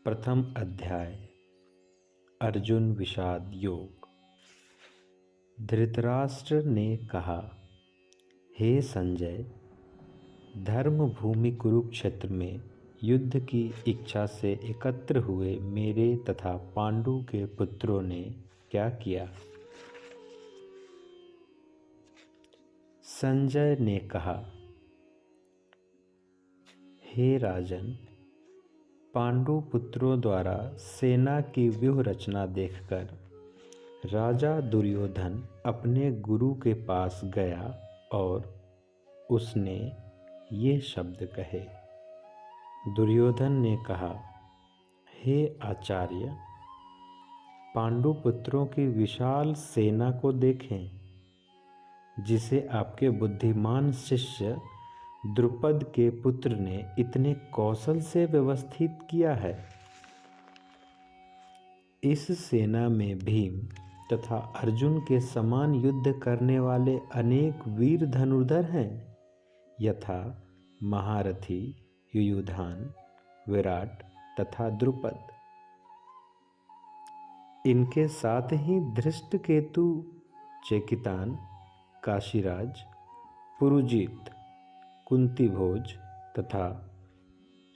प्रथम अध्याय अर्जुन विषाद योग। धृतराष्ट्र ने कहा, हे संजय, धर्म भूमि कुरुक्षेत्र में युद्ध की इच्छा से एकत्र हुए मेरे तथा पांडु के पुत्रों ने क्या किया? संजय ने कहा, हे राजन, पांडु पुत्रों द्वारा सेना की व्यूह रचना देखकर राजा दुर्योधन अपने गुरु के पास गया और उसने ये शब्द कहे। दुर्योधन ने कहा, हे आचार्य, पांडु पुत्रों की विशाल सेना को देखें, जिसे आपके बुद्धिमान शिष्य द्रुपद के पुत्र ने इतने कौशल से व्यवस्थित किया है। इस सेना में भीम तथा अर्जुन के समान युद्ध करने वाले अनेक वीर धनुर्धर हैं, यथा महारथी युयुधान, विराट तथा द्रुपद। इनके साथ ही धृष्टकेतु, चेकितान, काशीराज, पुरुजित, कुंतीभोज तथा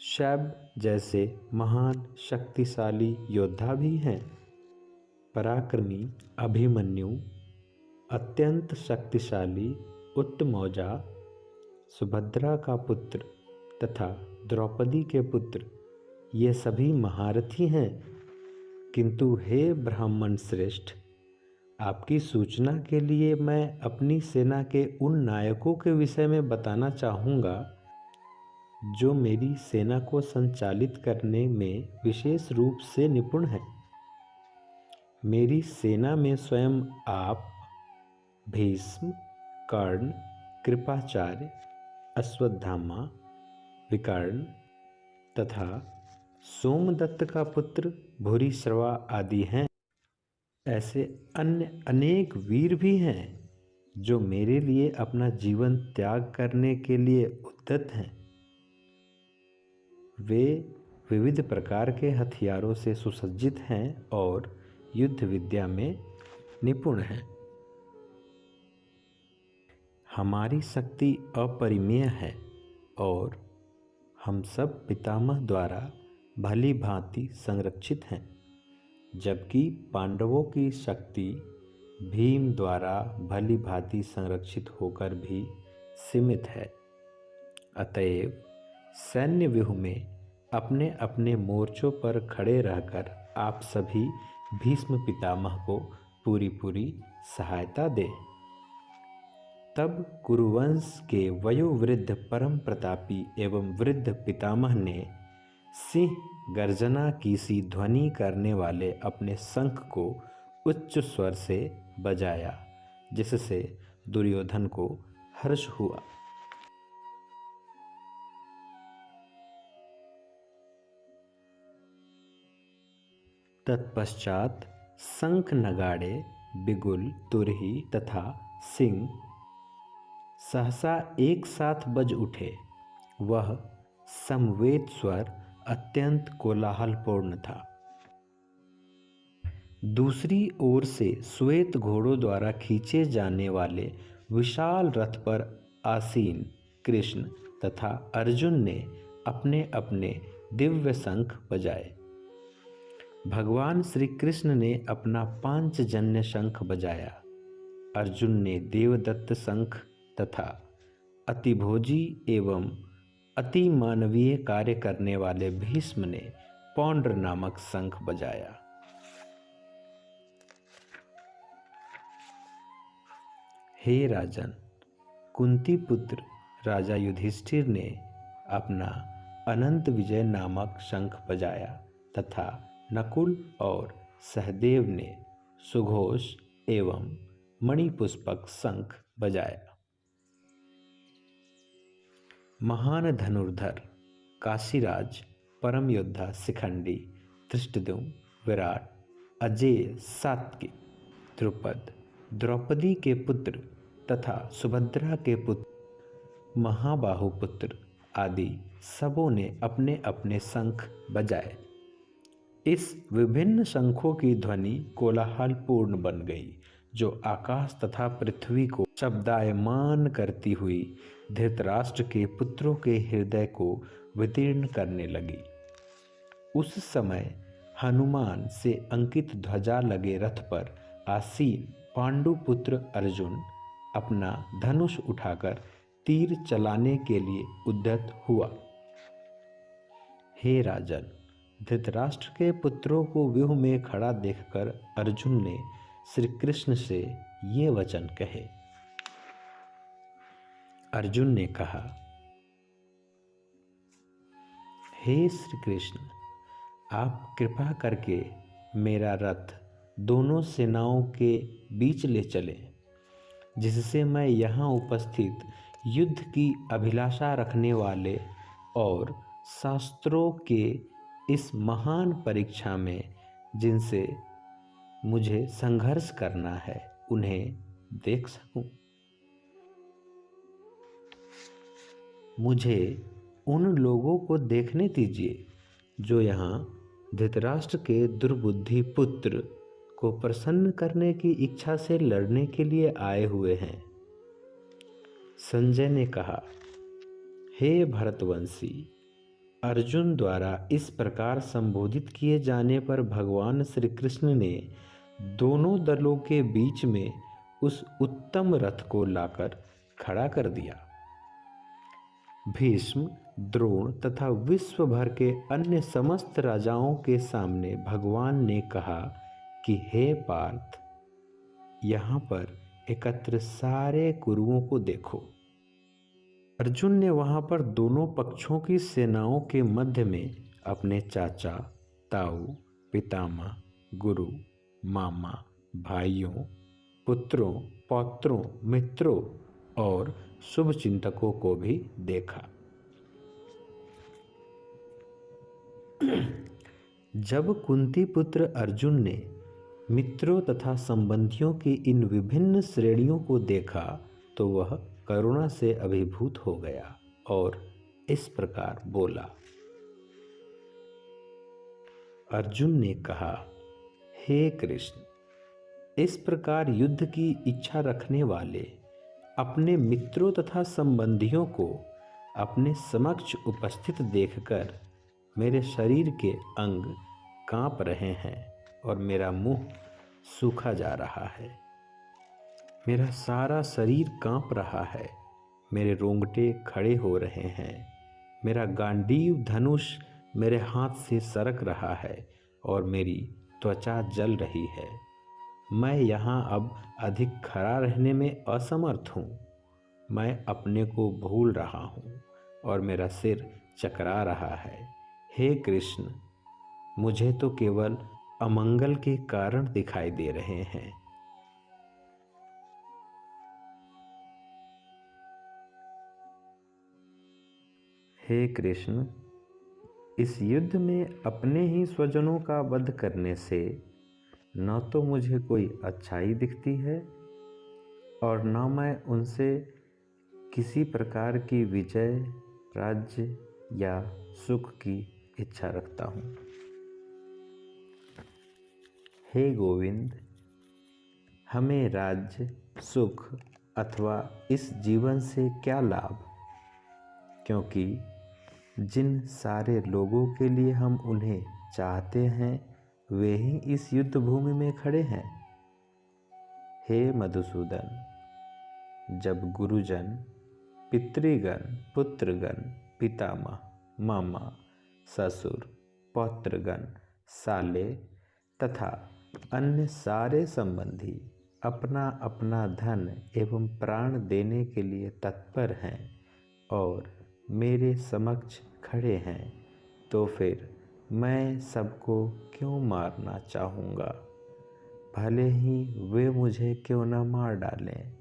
शैब जैसे महान शक्तिशाली योद्धा भी हैं। पराक्रमी अभिमन्यु, अत्यंत शक्तिशाली उत्तमौजा, सुभद्रा का पुत्र तथा द्रौपदी के पुत्र, ये सभी महारथी हैं। किंतु हे ब्राह्मण श्रेष्ठ, आपकी सूचना के लिए मैं अपनी सेना के उन नायकों के विषय में बताना चाहूँगा जो मेरी सेना को संचालित करने में विशेष रूप से निपुण हैं। मेरी सेना में स्वयं आप, भीष्म, कर्ण, कृपाचार्य, अश्वत्थामा, विकर्ण तथा सोमदत्त का पुत्र भूरिश्रवा आदि हैं। ऐसे अन्य अनेक वीर भी हैं जो मेरे लिए अपना जीवन त्याग करने के लिए उद्यत हैं। वे विविध प्रकार के हथियारों से सुसज्जित हैं और युद्ध विद्या में निपुण हैं। हमारी शक्ति अपरिमेय है और हम सब पितामह द्वारा भली भांति संरक्षित हैं, जबकि पांडवों की शक्ति भीम द्वारा भली भांति संरक्षित होकर भी सीमित है। अतएव सैन्य व्यूह में अपने अपने मोर्चों पर खड़े रहकर आप सभी भीष्म पितामह को पूरी सहायता दें। तब कुरुवंश के वयोवृद्ध परम प्रतापी एवं वृद्ध पितामह ने सिंह गर्जना की सी ध्वनि करने वाले अपने शंख को उच्च स्वर से बजाया, जिससे दुर्योधन को हर्ष हुआ। तत्पश्चात शंख, नगाड़े, बिगुल, तुरही तथा सिंह सहसा एक साथ बज उठे। वह समवेत स्वर अत्यंत कोलाहलपूर्ण था। दूसरी ओर से श्वेत घोड़ों द्वारा खींचे जाने वाले विशाल रथ पर आसीन कृष्ण तथा अर्जुन ने अपने अपने दिव्य शंख बजाए। भगवान श्री कृष्ण ने अपना पांचजन्य शंख बजाया। अर्जुन ने देवदत्त शंख तथा अतिभोजी एवं अति मानवीय कार्य करने वाले भीष्म ने पौंड्र नामक शंख बजाया। हे राजन, कुंती पुत्र राजा युधिष्ठिर ने अपना अनंत विजय नामक शंख बजाया तथा नकुल और सहदेव ने सुघोष एवं मणिपुष्पक शंख बजाया। महान धनुर्धर काशीराज, परम योद्धा शिखंडी, धृष्टद्युम्न, विराट, अजेय, सात्विक, द्रुपद, द्रौपदी के पुत्र तथा सुभद्रा के पुत्र महाबाहु पुत्र आदि सबों ने अपने अपने शंख बजाए। इस विभिन्न शंखों की ध्वनि कोलाहलपूर्ण बन गई, जो आकाश तथा पृथ्वी को शब्दायमान करती हुई धृतराष्ट्र के पुत्रों के हृदय को विदीर्ण करने लगी। उस समय हनुमान से अंकित ध्वजा लगे रथ पर आसीन पांडुपुत्र अर्जुन अपना धनुष उठाकर तीर चलाने के लिए उद्यत हुआ। हे राजन, धृतराष्ट्र के पुत्रों को व्यूह में खड़ा देखकर अर्जुन ने श्री कृष्ण से ये वचन कहे। अर्जुन ने कहा, हे श्री कृष्ण, आप कृपा करके मेरा रथ दोनों सेनाओं के बीच ले चलें, जिससे मैं यहाँ उपस्थित युद्ध की अभिलाषा रखने वाले और शास्त्रों के इस महान परीक्षा में जिनसे मुझे संघर्ष करना है, उन्हें देख सकूं। मुझे उन लोगों को देखने दीजिए जो यहाँ धृतराष्ट्र के दुर्बुद्धि पुत्र को प्रसन्न करने की इच्छा से लड़ने के लिए आए हुए हैं। संजय ने कहा, हे भरतवंशी, अर्जुन द्वारा इस प्रकार संबोधित किए जाने पर भगवान श्री कृष्ण ने दोनों दलों के बीच में उस उत्तम रथ को लाकर खड़ा कर दिया। भीष्म, द्रोण तथा विश्व भर के अन्य समस्त राजाओं के सामने भगवान ने कहा कि हे पार्थ, यहाँ पर एकत्र सारे कुरुओं को देखो। अर्जुन ने वहाँ पर दोनों पक्षों की सेनाओं के मध्य में अपने चाचा, ताऊ, पितामह, गुरु, मामा, भाइयों, पुत्रों, पौत्रों, मित्रों और शुभचिंतकों को भी देखा। जब कुंती पुत्र अर्जुन ने मित्रों तथा संबंधियों की इन विभिन्न श्रेणियों को देखा तो वह करुणा से अभिभूत हो गया और इस प्रकार बोला। अर्जुन ने कहा, हे कृष्ण, इस प्रकार युद्ध की इच्छा रखने वाले अपने मित्रों तथा संबंधियों को अपने समक्ष उपस्थित देखकर मेरे शरीर के अंग कांप रहे हैं और मेरा मुंह सूखा जा रहा है। मेरा सारा शरीर कांप रहा है, मेरे रोंगटे खड़े हो रहे हैं, मेरा गांडीव धनुष मेरे हाथ से सरक रहा है और मेरी त्वचा जल रही है। मैं यहाँ अब अधिक खड़ा रहने में असमर्थ हूँ। मैं अपने को भूल रहा हूँ और मेरा सिर चकरा रहा है। हे कृष्ण, मुझे तो केवल अमंगल के कारण दिखाई दे रहे हैं। हे कृष्ण, इस युद्ध में अपने ही स्वजनों का वध करने से न तो मुझे कोई अच्छाई दिखती है और न मैं उनसे किसी प्रकार की विजय, राज्य या सुख की इच्छा रखता हूँ। हे गोविंद, हमें राज्य, सुख अथवा इस जीवन से क्या लाभ, क्योंकि जिन सारे लोगों के लिए हम उन्हें चाहते हैं वे ही इस युद्ध भूमि में खड़े हैं। हे मधुसूदन, जब गुरुजन, पितृगण, पुत्रगण, पितामह, मामा, ससुर, पौत्रगण, साले तथा अन्य सारे संबंधी अपना अपना धन एवं प्राण देने के लिए तत्पर हैं और मेरे समक्ष खड़े हैं, तो फिर मैं सबको क्यों मारना चाहूँगा, भले ही वे मुझे क्यों न मार डालें।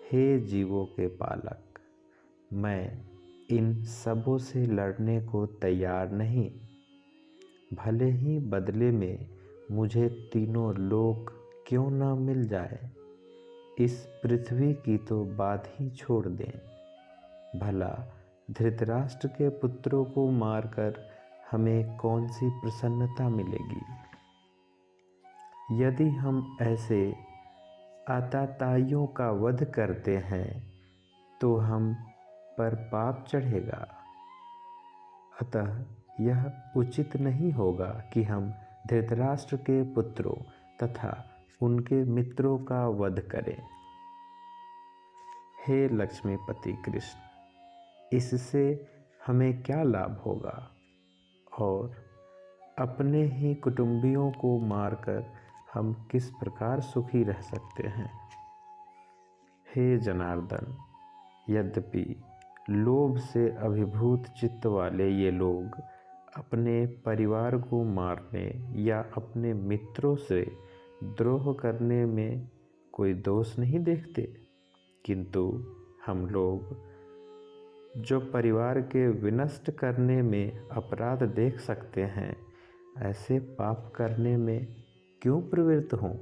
हे जीवों के पालक, मैं इन सबों से लड़ने को तैयार नहीं, भले ही बदले में मुझे तीनों लोक क्यों न मिल जाए। इस पृथ्वी की तो बात ही छोड़ दें, भला धृतराष्ट्र के पुत्रों को मारकर हमें कौन सी प्रसन्नता मिलेगी। यदि हम ऐसे आतताइयों का वध करते हैं तो हम पर पाप चढ़ेगा। अतः यह उचित नहीं होगा कि हम धृतराष्ट्र के पुत्रों तथा उनके मित्रों का वध करें। हे लक्ष्मीपति कृष्ण, इससे हमें क्या लाभ होगा और अपने ही कुटुंबियों को मारकर हम किस प्रकार सुखी रह सकते हैं। हे जनार्दन, यद्यपि लोभ से अभिभूत चित्त वाले ये लोग अपने परिवार को मारने या अपने मित्रों से द्रोह करने में कोई दोष नहीं देखते, किंतु हम लोग जो परिवार के विनष्ट करने में अपराध देख सकते हैं, ऐसे पाप करने में क्यों प्रवृत्त हों।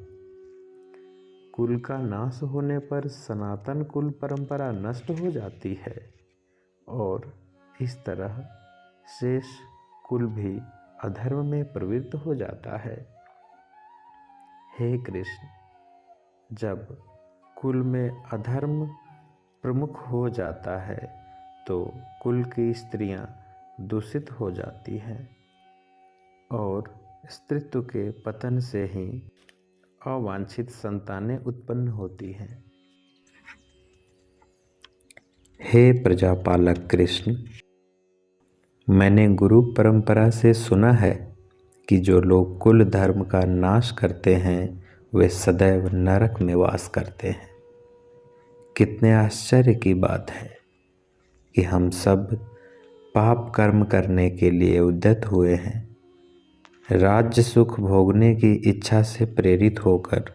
कुल का नाश होने पर सनातन कुल परंपरा नष्ट हो जाती है और इस तरह शेष कुल भी अधर्म में प्रवृत्त हो जाता है। हे कृष्ण, जब कुल में अधर्म प्रमुख हो जाता है तो कुल की स्त्रियां दूषित हो जाती हैं और स्त्रीत्व के पतन से ही अवांछित संतानें उत्पन्न होती हैं। हे प्रजापालक कृष्ण, मैंने गुरु परंपरा से सुना है कि जो लोग कुल धर्म का नाश करते हैं वे सदैव नरक में वास करते हैं। कितने आश्चर्य की बात है कि हम सब पाप कर्म करने के लिए उद्यत हुए हैं। राज्य सुख भोगने की इच्छा से प्रेरित होकर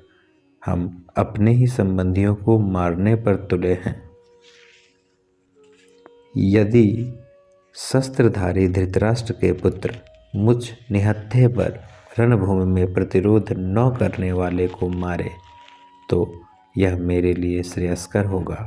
हम अपने ही संबंधियों को मारने पर तुले हैं। यदि शस्त्रधारी धृतराष्ट्र के पुत्र मुझ निहत्थे पर रणभूमि में प्रतिरोध न करने वाले को मारे तो यह मेरे लिए श्रेयस्कर होगा।